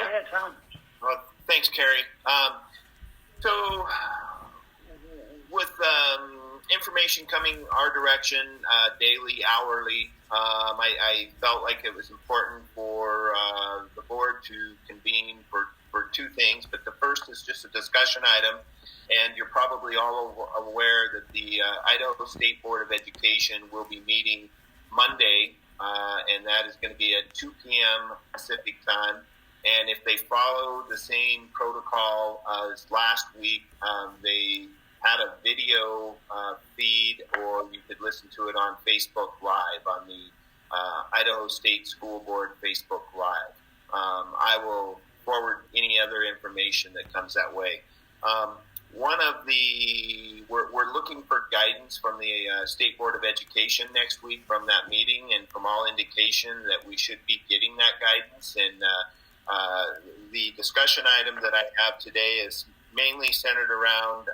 ahead, Tom. Well, thanks, Carrie. So, with information coming our direction daily, hourly, I felt like it was important for the board to convene for two things. But the first is just a discussion item. And you're probably all aware that the Idaho State Board of Education will be meeting Monday, and that is going to be at 2 p.m. Pacific time. And if they follow the same protocol as last week, they had a video feed, or you could listen to it on Facebook Live, on the Idaho State School Board Facebook Live. I will forward any other information that comes that way. We're looking for guidance from the State Board of Education next week from that meeting, and from all indication that we should be getting that guidance. And the discussion item that I have today is mainly centered around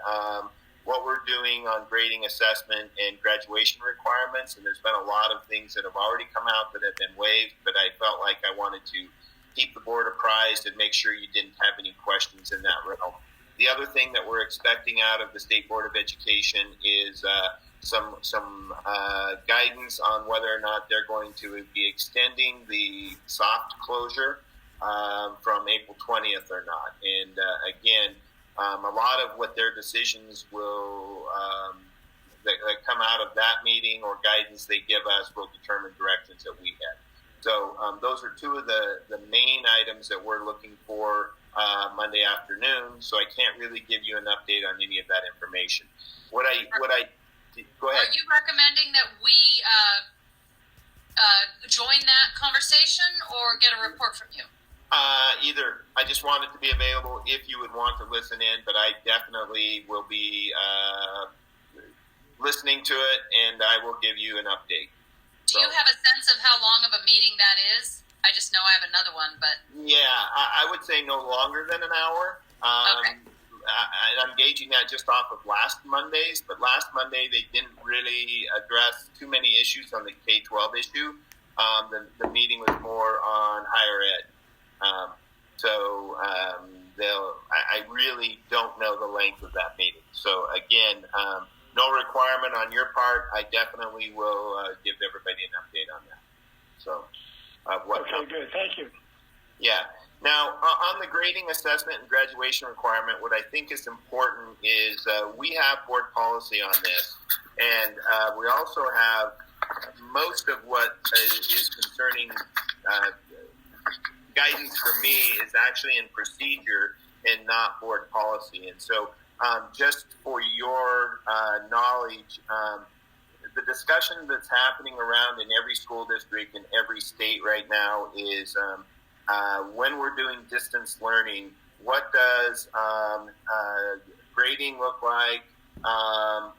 what we're doing on grading, assessment, and graduation requirements. And there's been a lot of things that have already come out that have been waived, but I felt like I wanted to keep the board apprised and make sure you didn't have any questions in that realm. The other thing that we're expecting out of the State Board of Education is some guidance on whether or not they're going to be extending the soft closure from April 20th or not. And again, a lot of what their decisions will that come out of that meeting or guidance they give us will determine directions that we head. So those are two of the main items that we're looking for Monday afternoon. So I can't really give you an update on any of that information. Go ahead. Are you recommending that we join that conversation or get a report from you? Either. I just wanted to be available if you would want to listen in, but I definitely will be listening to it, and I will give you an update. Do you have a sense of how long of a meeting that is? I just know I have another one, but... Yeah, I would say no longer than an hour. Okay. I'm gauging that just off of last Monday's, but last Monday they didn't really address too many issues on the K-12 issue. The meeting was more on higher ed. I really don't know the length of that meeting. So again, no requirement on your part. I definitely will give everybody an update on that. So, okay, good. Thank you. Yeah. Now, on the grading, assessment, and graduation requirement, what I think is important is we have board policy on this, and we also have most of what is concerning guidance for me is actually in procedure and not board policy. And so just for your knowledge, the discussion that's happening around in every school district in every state right now is when we're doing distance learning, what does grading look like?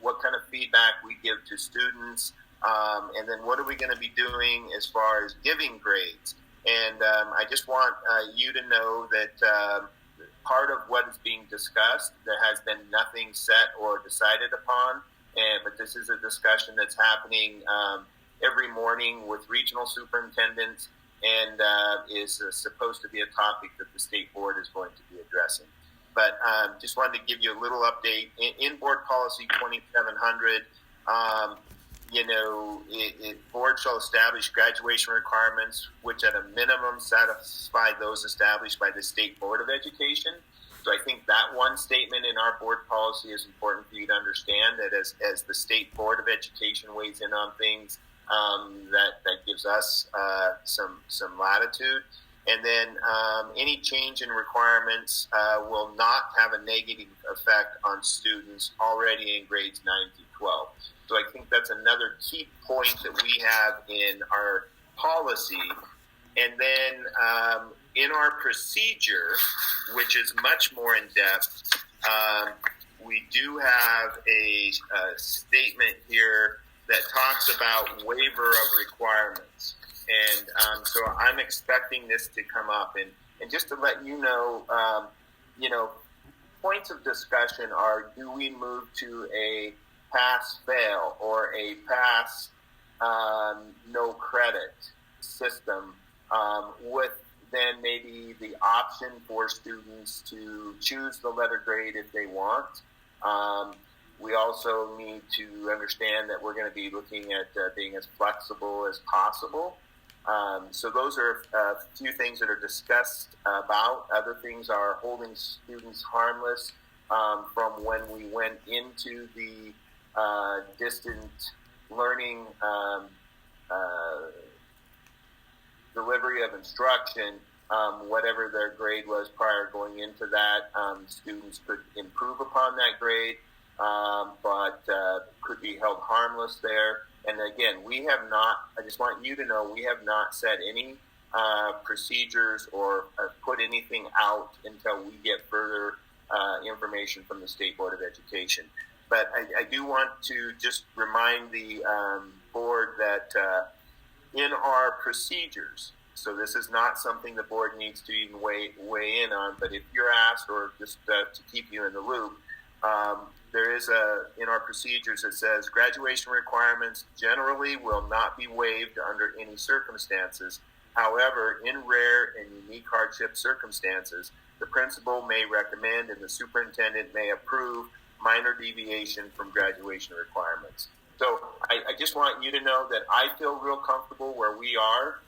What kind of feedback we give to students? And then what are we going to be doing as far as giving grades? And I just want you to know that part of what is being discussed, there has been nothing set or decided upon, but this is a discussion that's happening every morning with regional superintendents, and is supposed to be a topic that the state board is going to be addressing. But just wanted to give you a little update. In board policy 2700, board shall establish graduation requirements which at a minimum satisfy those established by the State Board of Education. So I think that one statement in our board policy is important for you to understand, that as the State Board of Education weighs in on things, that gives us some latitude. And then any change in requirements will not have a negative effect on students already in grades 9 through 12. So I think that's another key point that we have in our policy. And then in our procedure, which is much more in depth, we do have a statement here that talks about waiver of requirements. And so I'm expecting this to come up. And just to let you know, points of discussion are, do we move to a pass-fail or a pass no credit system with then maybe the option for students to choose the letter grade if they want. We also need to understand that we're going to be looking at being as flexible as possible. So those are a few things that are discussed about. Other things are holding students harmless from when we went into the distant learning delivery of instruction. Whatever their grade was prior going into that, students could improve upon that grade, but could be held harmless there. And again, we have not, I just want you to know, we have not set any procedures or put anything out until we get further information from the State Board of Education. But I do want to just remind the board that in our procedures, so this is not something the board needs to even weigh in on, but if you're asked, or just to keep you in the loop, there is in our procedures it says graduation requirements generally will not be waived under any circumstances. However, in rare and unique hardship circumstances, the principal may recommend and the superintendent may approve minor deviation from graduation requirements. So I just want you to know that I feel real comfortable where we are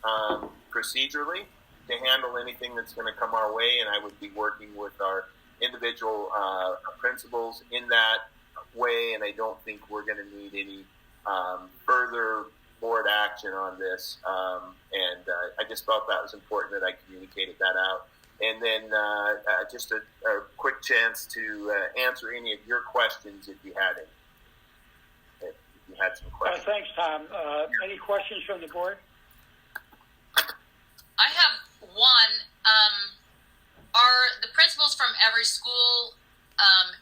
procedurally to handle anything that's going to come our way, and I would be working with our individual principals in that way, and I don't think we're going to need any further board action on this, and I just felt that was important that I communicated that out. And then just a quick chance to answer any of your questions if you had any. If you had some questions. Thanks, Tom. Any questions from the board? I have one. Are the principals from every school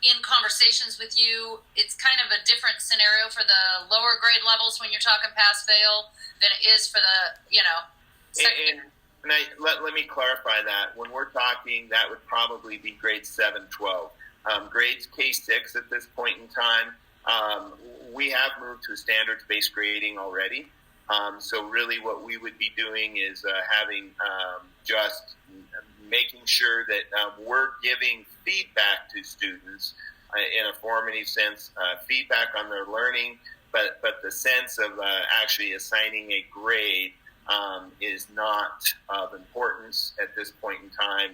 in conversations with you? It's kind of a different scenario for the lower grade levels when you're talking pass-fail than it is for the, secondary. And let me clarify that. When we're talking, that would probably be grades 7, 12. Grades K-6 at this point in time, we have moved to standards-based grading already. So really what we would be doing is having just making sure that we're giving feedback to students in a formative sense, feedback on their learning, but the sense of actually assigning a grade is not of importance at this point in time,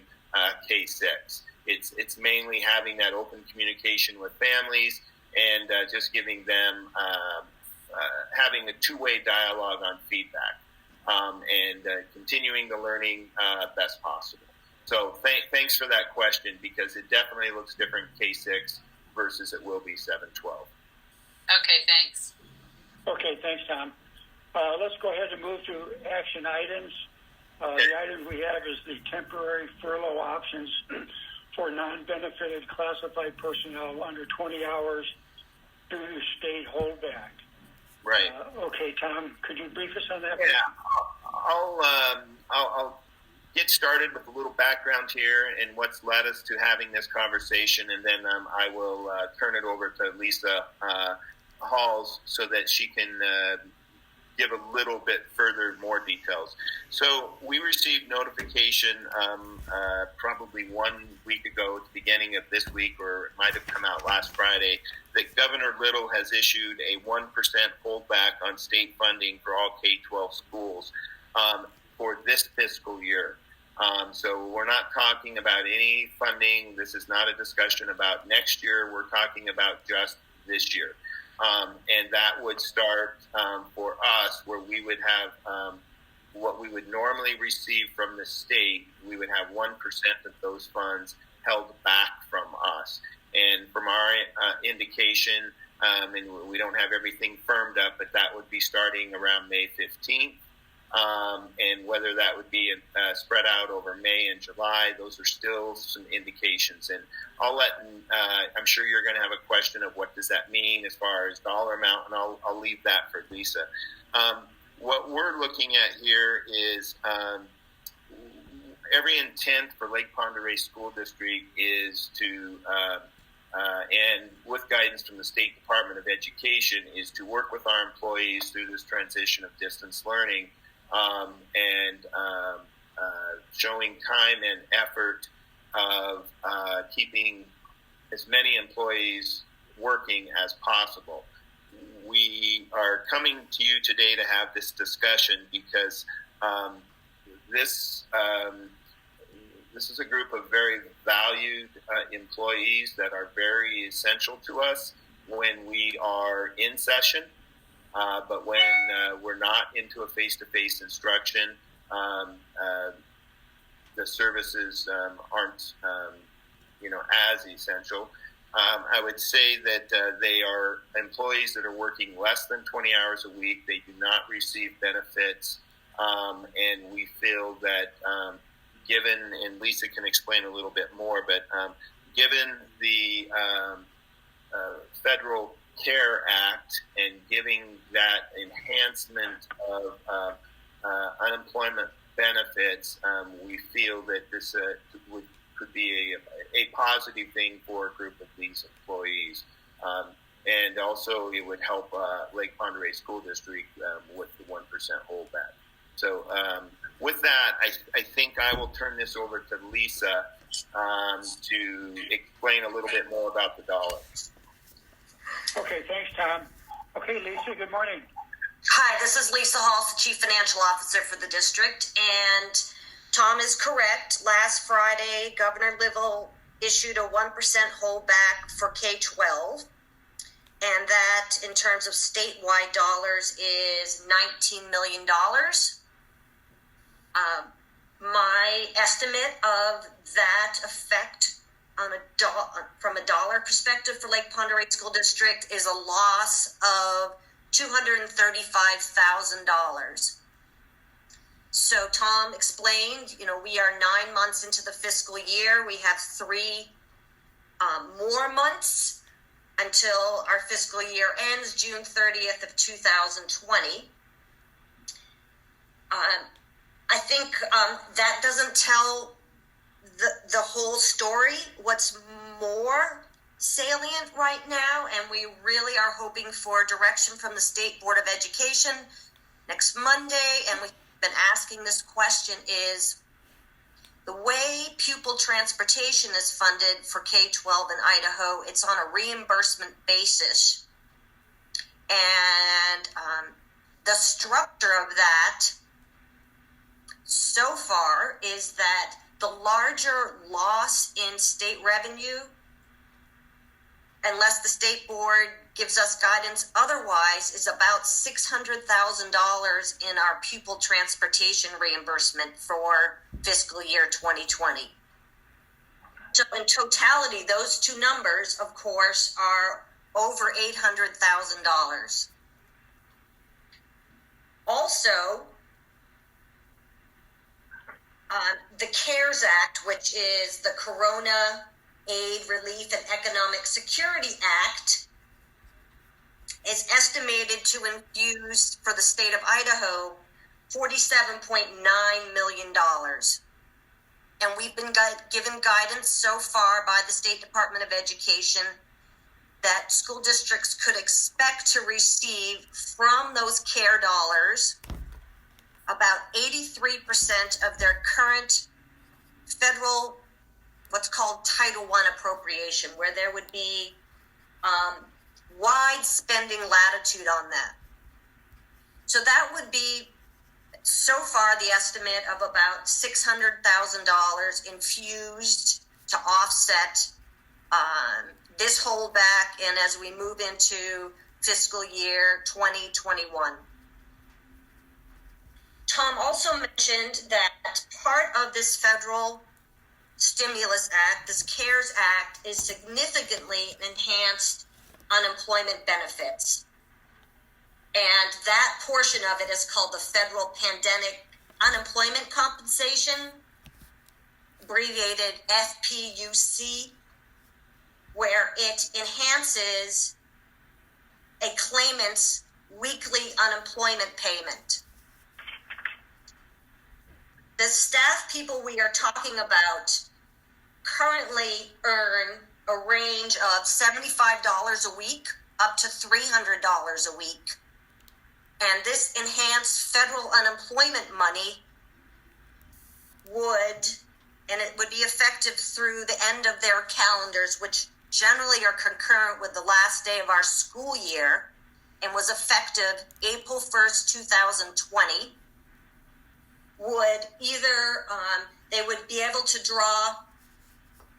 K-6. It's mainly having that open communication with families and just giving them, having a two-way dialogue on feedback and continuing the learning best possible. So thanks for that question, because it definitely looks different K-6 versus it will be 7-12. Okay, thanks. Okay, thanks, Tom. Let's go ahead and move to action items. The item we have is the temporary furlough options for non-benefited classified personnel under 20 hours due to state holdback. Right. Okay, Tom, could you brief us on that? Yeah, I'll get started with a little background here and what's led us to having this conversation, and then I will turn it over to Lisa Halls so that she can give a little bit further more details. So we received notification probably 1 week ago at the beginning of this week, or it might have come out last Friday, that Governor Little has issued a 1% holdback on state funding for all K-12 schools for this fiscal year. So we're not talking about any funding. This is not a discussion about next year. We're talking about just this year. And that would start for us where we would have what we would normally receive from the state. We would have 1% of those funds held back from us. And from our indication, and we don't have everything firmed up, but that would be starting around May 15th. And whether that would be spread out over May and July, those are still some indications. And I'll let, I'm sure you're going to have a question of what does that mean as far as dollar amount, and I'll leave that for Lisa. What we're looking at here is every intent for Lake Pend Oreille School District is to, and with guidance from the State Department of Education, is to work with our employees through this transition of distance learning and showing time and effort of keeping as many employees working as possible. We are coming to you today to have this discussion because this is a group of very valued employees that are very essential to us when we are in session, but when we're not into a face-to-face instruction, the services aren't as essential. I would say that they are employees that are working less than 20 hours a week. They do not receive benefits, and we feel that given, and Lisa can explain a little bit more, but given the Federal CARE Act and giving that enhancement of unemployment benefits, we feel that this could be a positive thing for a group of these employees. And also it would help Lake Pend Oreille School District with the 1% holdback. So with that, I think I will turn this over to Lisa to explain a little bit more about the dollar. Okay, thanks, Tom. Okay, Lisa, good morning. Hi, this is Lisa Hall, the Chief Financial Officer for the district, and Tom is correct. Last Friday, Governor Livell issued a 1% holdback for K-12, and that, in terms of statewide dollars, is $19 million. My estimate of that effect on from a dollar perspective for Lake Pend Oreille School District is a loss of $235,000. So Tom explained, we are 9 months into the fiscal year. We have 3 more months until our fiscal year ends June 30th of 2020. I think that doesn't tell the whole story. What's more salient right now, and we really are hoping for direction from the State Board of Education next Monday, and we've been asking this question, is the way pupil transportation is funded for K-12 in Idaho. It's on a reimbursement basis, and the structure of that so far is that the larger loss in state revenue, unless the state board gives us guidance otherwise, is about $600,000 in our pupil transportation reimbursement for fiscal year 2020. So in totality, those two numbers, of course, are over $800,000. Also, the CARES Act, which is the Corona Aid, Relief, and Economic Security Act, is estimated to infuse for the state of Idaho $47.9 million. And we've been given guidance so far by the State Department of Education that school districts could expect to receive from those CARE dollars about 83% of their current federal, what's called Title I appropriation, where there would be wide spending latitude on that. So that would be, so far, the estimate of about $600,000 infused to offset this holdback, and as we move into fiscal year 2021. Tom also mentioned that part of this federal stimulus act, this CARES Act, is significantly enhanced unemployment benefits. And that portion of it is called the Federal Pandemic Unemployment Compensation, abbreviated FPUC, where it enhances a claimant's weekly unemployment payment. The staff people we are talking about currently earn a range of $75 a week up to $300 a week. And this enhanced federal unemployment money would, and it would be effective through the end of their calendars, which generally are concurrent with the last day of our school year, and was effective April 1st, 2020, would either, they would be able to draw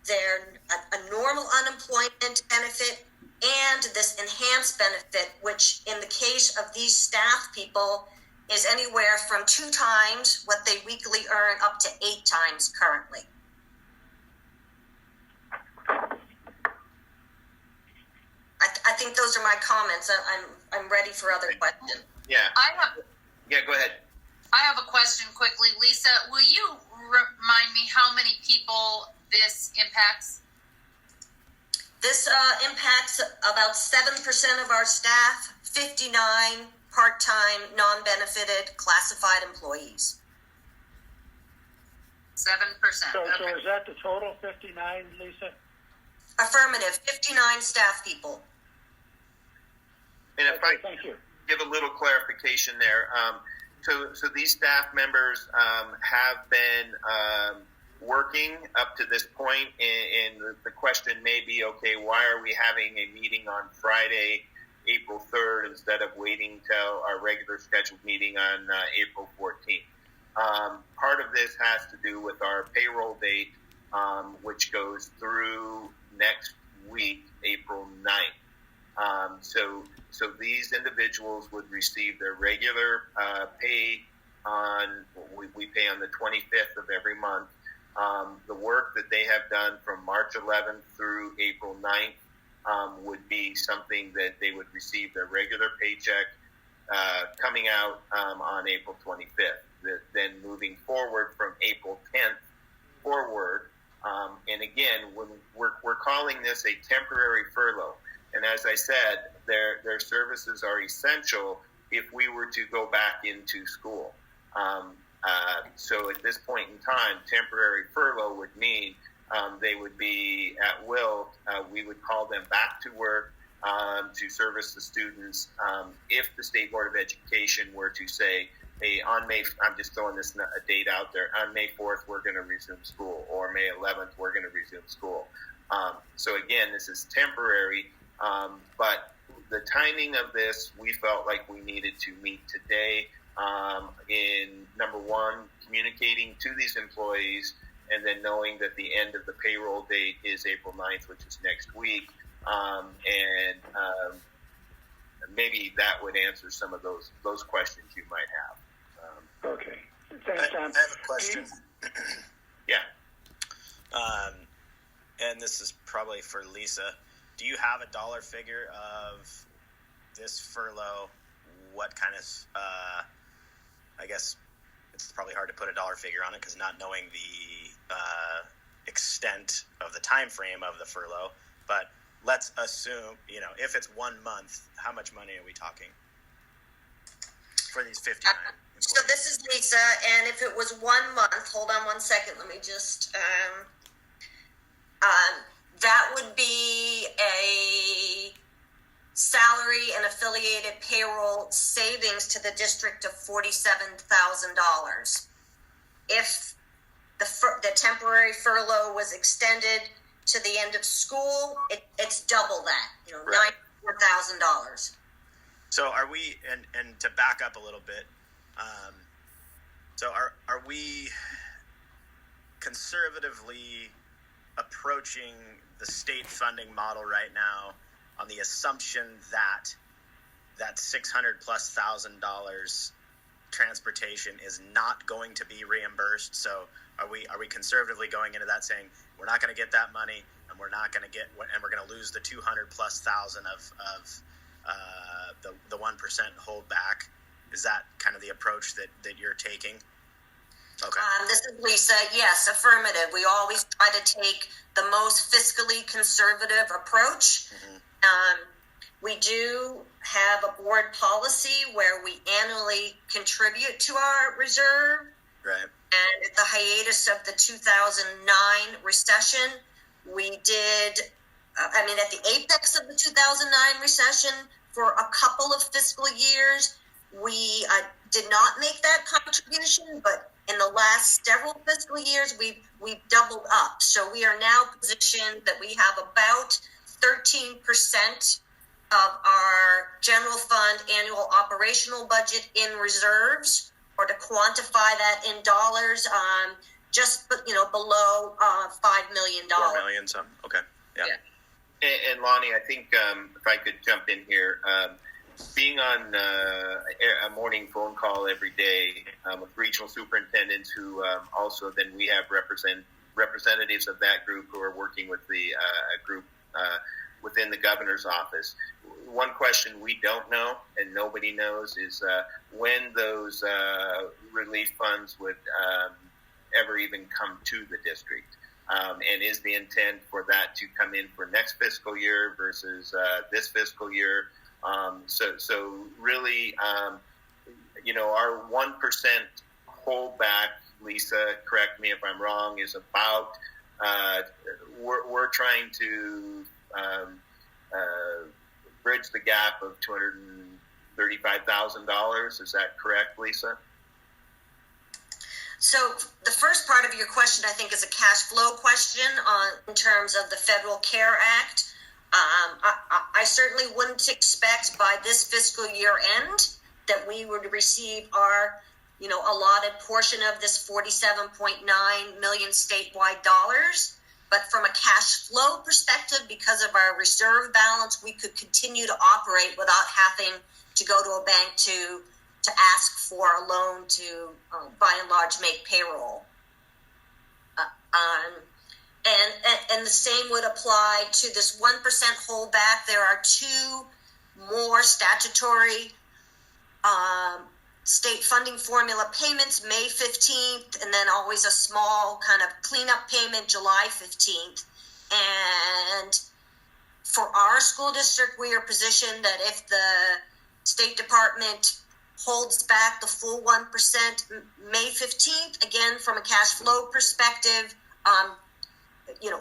a normal unemployment benefit and this enhanced benefit, which in the case of these staff people is anywhere from 2 times what they weekly earn up to 8 times currently. I think those are my comments. I'm ready for other questions. Yeah. Yeah, go ahead. I have a question quickly. Lisa, will you remind me how many people this impacts? This impacts about 7% of our staff, 59 part-time, non-benefited, classified employees. 7%. So Okay. is that the total, 59, Lisa? Affirmative, 59 staff people. And if I Thank you. give a little clarification there, so these staff members have been working up to this point, and the question may be, okay, why are we having a meeting on Friday, April 3rd, instead of waiting till our regular scheduled meeting on April 14th? Part of this has to do with our payroll date, which goes through next week, April 9th. So these individuals would receive their regular pay on, we pay on the 25th of every month. The work that they have done from March 11th through April 9th would be something that they would receive their regular paycheck coming out on April 25th. Then moving forward from April 10th forward, and again, when we're calling this a temporary furlough, and as I said, their services are essential if we were to go back into school. So at this point in time, temporary furlough would mean they would be at will. We would call them back to work to service the students. If the State Board of Education were to say, hey, on May, I'm just throwing this date out there, on May 4th, we're going to resume school, or May 11th, we're going to resume school. So again, this is temporary, but the timing of this, we felt like we needed to meet today in, number one, communicating to these employees, and then knowing that the end of the payroll date is April 9th, which is next week. Maybe that would answer some of those questions you might have. Okay. Thanks, Tom. I have a question. Yeah. And this is probably for Lisa. Do you have a dollar figure of this furlough? What kind of, I guess it's probably hard to put a dollar figure on it because not knowing the extent of the time frame of the furlough. But let's assume, if it's 1 month, how much money are we talking for these 59 employees? So this is Lisa, and if it was 1 month, hold on 1 second, let me just, that would be a salary and affiliated payroll savings to the district of $47,000. If the temporary furlough was extended to the end of school, it's double that, Right. $94,000. So are we, and to back up a little bit, so are we conservatively approaching the state funding model right now on the assumption that $600,000+ transportation is not going to be reimbursed? So are we conservatively going into that saying we're not going to get that money, and we're going to lose the $200,000+ of the 1% holdback? Is that kind of the approach that you're taking? Okay. This is Lisa. Yes, affirmative. We always try to take the most fiscally conservative approach. Mm-hmm. We do have a board policy where we annually contribute to our reserve. Right. And at the hiatus of the 2009 recession, we did, at the apex of the 2009 recession, for a couple of fiscal years, we did not make that contribution, but in the last several fiscal years, we've doubled up. So we are now positioned that we have about 13% of our general fund annual operational budget in reserves, or to quantify that in dollars, just below $5 million. 4 million, some. Okay. Yeah. And Lonnie, I think if I could jump in here, being on a morning phone call every day with regional superintendents who also then we have representatives of that group who are working with the group within the governor's office. One question we don't know and nobody knows is when those relief funds would ever even come to the district. And is the intent for that to come in for next fiscal year versus this fiscal year? So really, our 1% holdback, Lisa, correct me if I'm wrong, is about, we're trying to bridge the gap of $235,000. Is that correct, Lisa? So the first part of your question, I think, is a cash flow question in terms of the Federal CARE Act. I certainly wouldn't expect by this fiscal year end that we would receive our, allotted portion of this $47.9 million statewide dollars. But from a cash flow perspective, because of our reserve balance, we could continue to operate without having to go to a bank to ask for a loan to, by and large, make payroll. And the same would apply to this 1% holdback. There are two more statutory state funding formula payments, May 15th, and then always a small kind of cleanup payment, July 15th. And for our school district, we are positioned that if the State Department holds back the full 1% May 15th, again, from a cash flow perspective,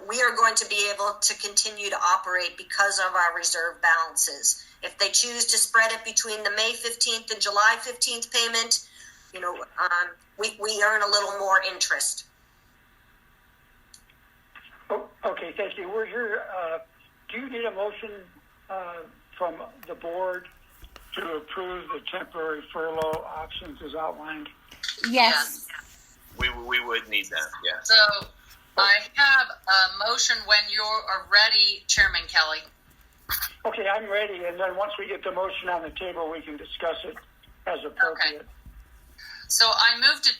we are going to be able to continue to operate because of our reserve balances. If they choose to spread it between the May 15th and July 15th payment, we earn a little more interest. Oh, okay, thank you. We're here. Do you need a motion from the board to approve the temporary furlough options as outlined? Yes. We would need that, yes. So I have a motion when you are ready, Chairman Kelly. Okay, I'm ready, and then once we get the motion on the table, we can discuss it as appropriate. Okay. So I move to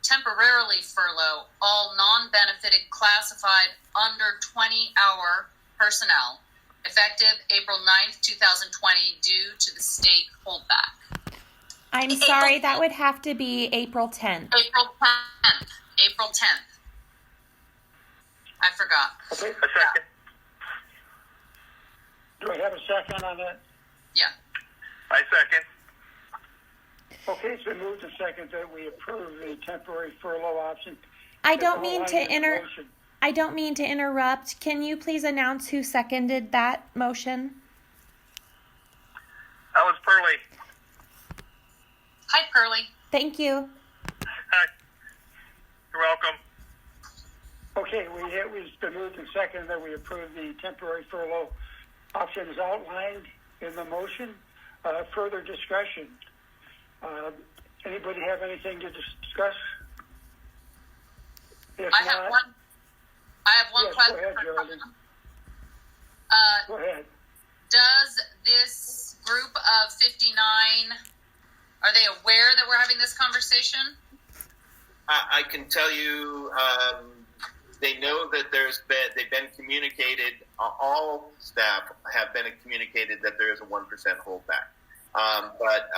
temporarily furlough all non-benefited classified under 20-hour personnel effective April 9th, 2020 due to the state holdback. I'm sorry, that would have to be April 10th. April 10th. I forgot. Okay. A second. Do I have a second on that? Yeah. I second. Okay, it's been moved and second that we approve the temporary furlough option. I don't mean Outlined to in the motion. I don't mean to interrupt. Can you please announce who seconded that motion? That was Pearlie. Hi, Pearlie. Thank you. Hi. You're welcome. Okay, it's been moved and seconded that we approve the temporary furlough options outlined in the motion. Further discussion. Anybody have anything to discuss? If I have one yes, question. Go ahead, Geraldine. Go ahead. Does this group of 59, are they aware that we're having this conversation? I can tell you, they know that they've been communicated. All staff have been communicated that there is a 1% holdback, but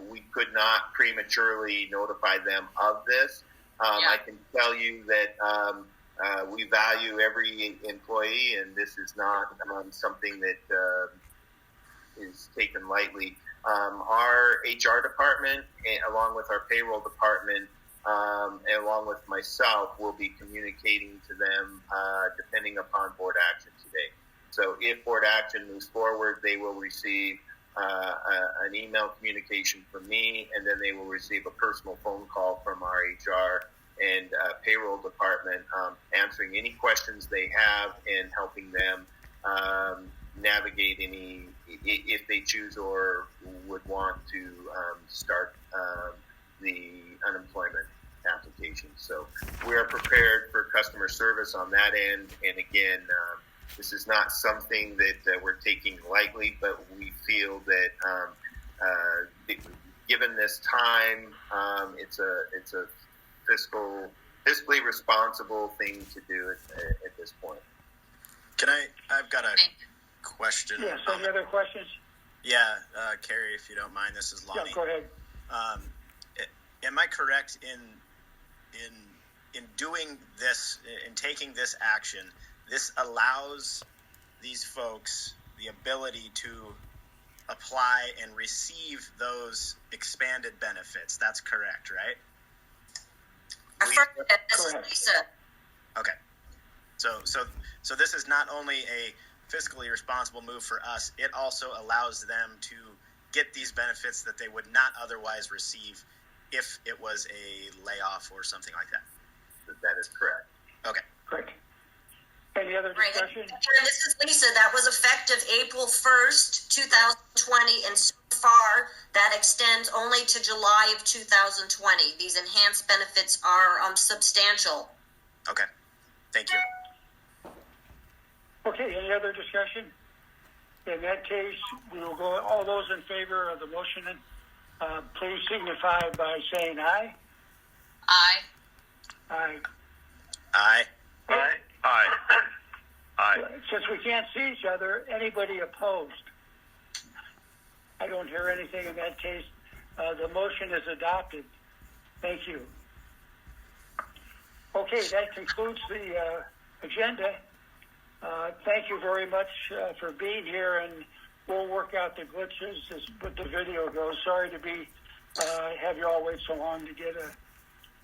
we could not prematurely notify them of this. I can tell you that we value every employee, and this is not something that is taken lightly. Our HR department, along with our payroll department, and along with myself, will be communicating to them depending upon board action today. So if board action moves forward, they will receive an email communication from me, and then they will receive a personal phone call from our HR and payroll department, answering any questions they have and helping them navigate any, if they choose or would want to start the unemployment application. So we are prepared for customer service on that end. And again, this is not something that we're taking lightly, but we feel that given this time, it's a fiscally responsible thing to do at this point. I've got a question. Yes, any other questions? Yeah, Carrie, if you don't mind, this is Lonnie. Yeah, go ahead. Am I correct in doing this, in taking this action, this allows these folks the ability to apply and receive those expanded benefits? That's correct, right? Affirmative, this is Lisa. Okay. So this is not only a fiscally responsible move for us, it also allows them to get these benefits that they would not otherwise receive if it was a layoff or something like that. That is correct. Okay. Great. Any other Right. discussion? And this is Lisa. That was effective April 1st, 2020, and so far that extends only to July of 2020. These enhanced benefits are substantial. Okay. Thank you. Okay, any other discussion? In that case, we will go, all those in favor of the motion, please signify by saying aye. Aye. Aye. Aye. Aye. Aye. Aye. Since we can't see each other, anybody opposed? I don't hear anything in that case. The motion is adopted. Thank you. Okay, that concludes the agenda. Thank you very much for being here, and we'll work out the glitches as with the video goes. Sorry to have you all wait so long to get a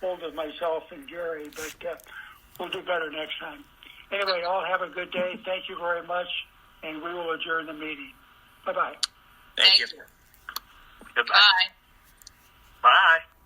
hold of myself and Gary, but we'll do better next time. Anyway, all have a good day. Thank you very much, and we will adjourn the meeting. Bye-bye. Thank you. Goodbye. Bye. Bye.